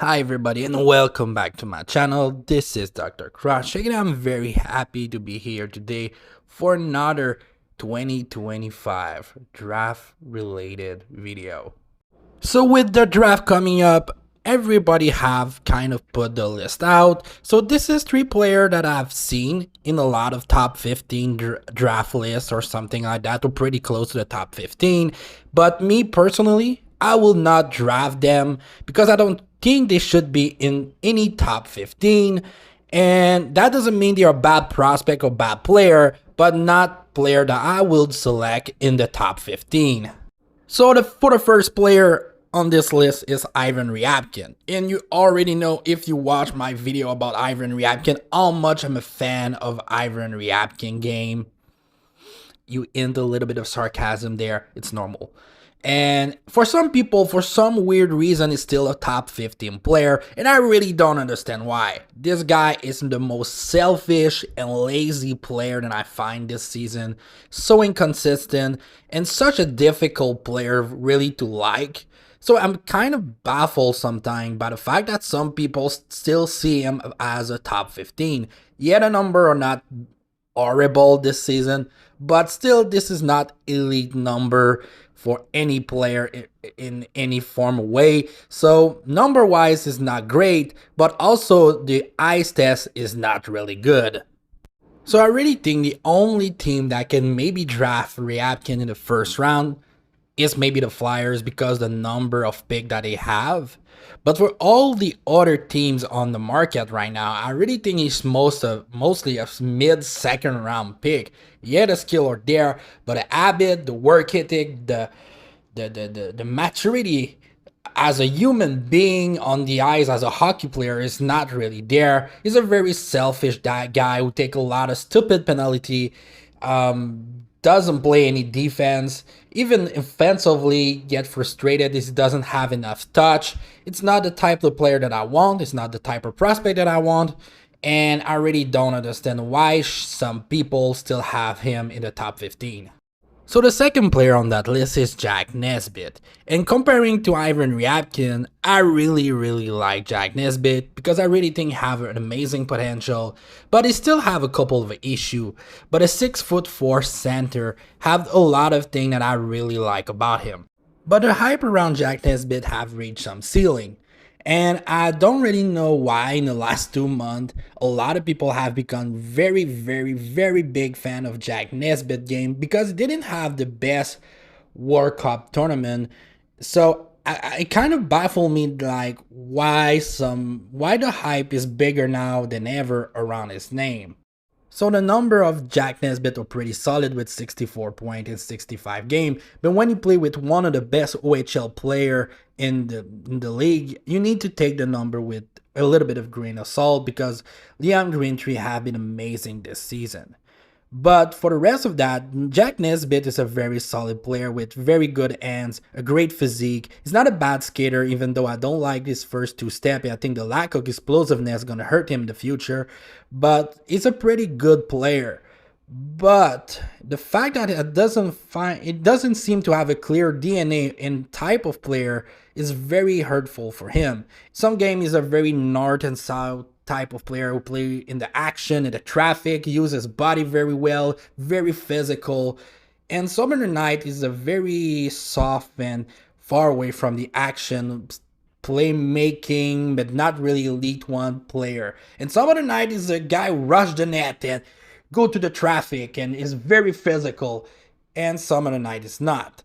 Hi everybody and welcome back to my channel. This is Dr. Crush and I'm very happy to be here today for another 2025 draft related video. So with the draft coming up, everybody have kind of put the list out. So this is three players that I've seen in a lot of top 15 draft lists or something like that, or pretty close to the top 15. But me personally, I will not draft them because I don't think they should be in any top 15. And that doesn't mean they're a bad prospect or bad player, but not player that I will select in the top 15. So for the first player on this list is Ivan Ryabkin. And you already know, if you watch my video about Ivan Ryabkin, how much I'm a fan of Ivan Ryabkin game. You end a little bit of sarcasm there. It's normal. And for some people, for some weird reason, is still a top 15 player, and I really don't understand why. This guy is the most selfish and lazy player that I find this season. So inconsistent, and such a difficult player really to like. So I'm kind of baffled sometimes by the fact that some people still see him as a top 15. Yet a number are not horrible this season, but still this is not elite number for any player in any form of way. So number wise is not great, but also the ice test is not really good. So I really think the only team that can maybe draft Ryabkin in the first round is maybe the Flyers because the number of pick that they have. But for all the other teams on the market right now, I really think he's mostly a mid-second round pick. Yeah, the skill are there, but the habit, the work ethic, the maturity as a human being on the ice as a hockey player is not really there. He's a very selfish guy who take a lot of stupid penalty, doesn't play any defense, even offensively get frustrated. He doesn't have enough touch. It's not the type of player that I want. It's not the type of prospect that I want. And I really don't understand why some people still have him in the top 15. So the second player on that list is Jack Nesbitt. And comparing to Ivan Ryabkin, I really like Jack Nesbitt because I really think he have an amazing potential, but he still have a couple of issues. But a 6'4" center have a lot of things that I really like about him. But the hype around Jack Nesbitt have reached some ceiling. And I don't really know why in the last 2 months, a lot of people have become very big fan of Jack Nesbitt game because he didn't have the best World Cup tournament. So it kind of baffled me, like why the hype is bigger now than ever around his name. So the number of Jack Nesbitt are pretty solid with 64 points in 65 games, but when you play with one of the best OHL player in the league, you need to take the number with a little bit of grain of salt because Leon Greentree have been amazing this season. But for the rest of that, Jack Nesbitt is a very solid player with very good hands, a great physique. He's not a bad skater, even though I don't like his first two steps. I think the lack of explosiveness is going to hurt him in the future. But he's a pretty good player. But the fact that it doesn't seem to have a clear DNA and type of player is very hurtful for him. Some games he's a very north and south type of player who play in the action, in the traffic, uses body very well, very physical. And Summer Night is a very soft and far away from the action, playmaking, but not really elite one player. And Summer Night is a guy who rush the net and go to the traffic and is very physical. And Summer Night is not.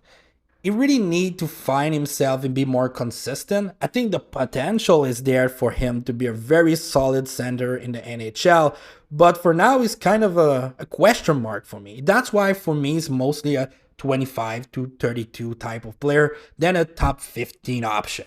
He really need to find himself and be more consistent. I think the potential is there for him to be a very solid center in the NHL, but for now he's kind of a question mark for me. That's why for me he's mostly a 25 to 32 type of player than a top 15 option.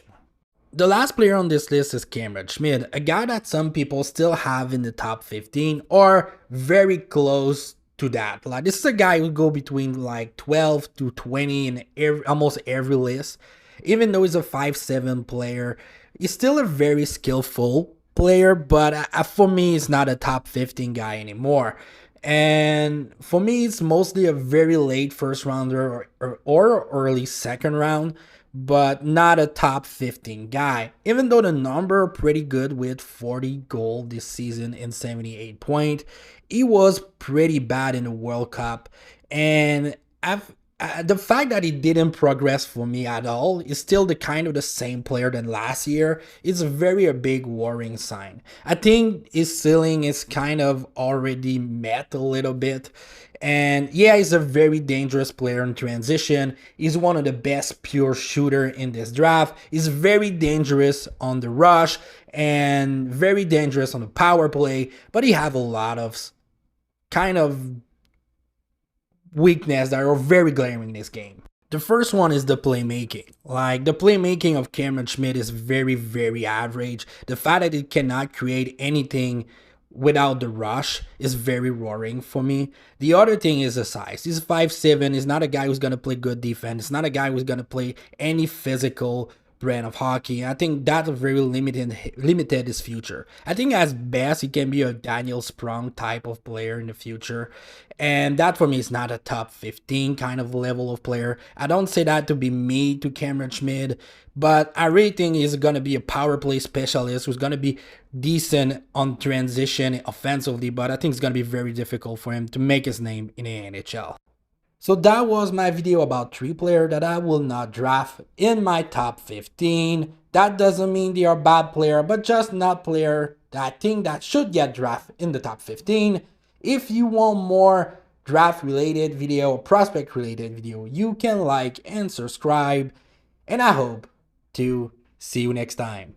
The last player on this list is Schmidt, a guy that some people still have in the top 15 or very close to that. Like, this is a guy who go between like 12 to 20 in almost every list. Even though he's a 5'7" player, he's still a very skillful player, but for me, he's not a top 15 guy anymore. And for me, it's mostly a very late first rounder or early second round. but not a top 15 guy. Even though the number are pretty good with 40 goals this season and 78 points, he was pretty bad in the World Cup. And the fact that he didn't progress for me at all is still the kind of the same player than last year. It's a big worrying sign. I think his ceiling is kind of already met a little bit. And yeah, he's a very dangerous player in transition. He's one of the best pure shooter in this draft. He's very dangerous on the rush and very dangerous on the power play, but he have a lot of kind of weakness that are very glaring in this game. The first one is the playmaking. Like, the playmaking of Cameron Schmidt is very, very average. The fact that it cannot create anything without the rush is very worrying for me. The other thing is the size. He's 5'7". He's not a guy who's going to play good defense. It's not a guy who's going to play any physical brand of hockey. I think that's very limited his future. I think as best he can be a Daniel Sprung type of player in the future. And that for me is not a top 15 kind of level of player. I don't say that to be mean to Cameron Schmidt, but I really think he's going to be a power play specialist who's going to be decent on transition offensively, but I think it's going to be very difficult for him to make his name in the NHL. So that was my video about 3 players that I will not draft in my top 15. That doesn't mean they are bad player, but just not player that I think that should get drafted in the top 15. If you want more draft related video or prospect related video, you can like and subscribe. And I hope to see you next time.